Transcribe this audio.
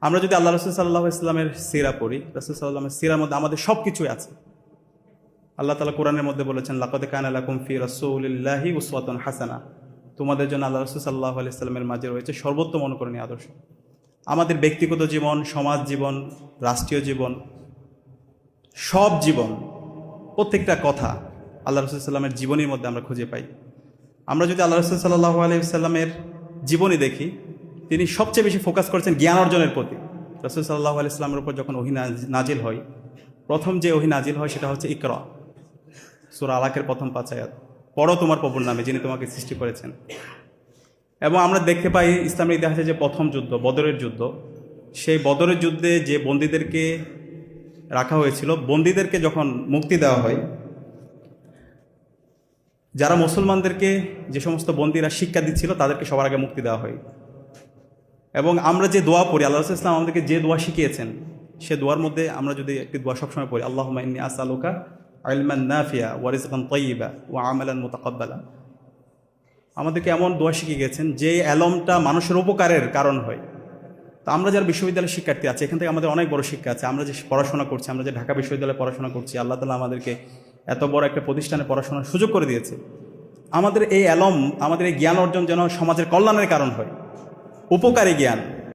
আমরা যদি আল্লাহ রসুল সাল্লাহ ইসলামের সিরা পড়ি, রসুল সাল্লামের সিরার মধ্যে আমাদের সব কিছুই আছে। আল্লাহ তাআলা কোরআনের মধ্যে বলেছেন, লাকাদ কানা লাকুম ফি রাসূলিল্লাহি উসওয়াতুন হাসানা, তোমাদের জন্য আল্লাহ রসুল সাল্লাল্লাহু আলাইহি সাল্লামের মাঝে রয়েছে সর্বোত্তম অনুকরণীয় আদর্শ। আমাদের ব্যক্তিগত জীবন, সমাজ জীবন, রাষ্ট্রীয় জীবন, সব জীবন, প্রত্যেকটা কথা আল্লাহ রসুল সাল্লামের জীবনীর মধ্যে আমরা খুঁজে পাই। আমরা যদি আল্লাহ রসুল সাল্লাল্লাহু আলাইহি সাল্লামের জীবনী দেখি, তিনি সবচেয়ে বেশি ফোকাস করেছেন জ্ঞান অর্জনের প্রতি। রসুল সাল্লাল্লাহু আলাইহি সাল্লামের উপর যখন ওহী নাজিল হয়, প্রথম যে ওহী নাজিল হয় সেটা হচ্ছে ইকরা, সূরা আলাকের প্রথম 5 আয়াত, পড়ো তোমার প্রভুর নামে যিনি তোমাকে সৃষ্টি করেছেন। এবং আমরা দেখতে পাই ইসলামের ইতিহাসে যে প্রথম যুদ্ধ, বদরের যুদ্ধ, সেই বদরের যুদ্ধে যে বন্দীদেরকে রাখা হয়েছিল, বন্দীদেরকে যখন মুক্তি দেওয়া হয়, যারা মুসলমানদেরকে, যে সমস্ত বন্দীরা শিক্ষা দিচ্ছিল তাদেরকে সবার আগে মুক্তি দেওয়া হয়। এবং আমরা যে দোয়া পড়ি, আল্লাহ রাসূল ইসলাম আমাদেরকে যে দোয়া শিখিয়েছেন, সে দোয়ার মধ্যে আমরা যদি একটি দোয়া সবসময় পড়ি, আল্লাহুম্মা ইন্নী আসআলুকা ইলমান নাফিয়া ওয়া রিজকান তাইয়্যিবা ওয়া আমালান মুতাকাব্বালা, আমাদেরকে এমন দোয়া শিখিয়ে গেছেন যে এলমটা মানুষের উপকারের কারণ হয়। তো আমরা যারা বিশ্ববিদ্যালয়ের শিক্ষার্থী আছে, এখান থেকে আমাদের অনেক বড় শিক্ষা আছে। আমরা যে পড়াশোনা করছি, আমরা যে ঢাকা বিশ্ববিদ্যালয়ে পড়াশোনা করছি, আল্লাহ তাআলা আমাদেরকে এত বড় একটা প্রতিষ্ঠানে পড়াশোনার সুযোগ করে দিয়েছে। আমাদের এই এলম, আমাদের এই জ্ঞান অর্জন যেন সমাজের কল্যাণের কারণ হয়, উপকারী জ্ঞান।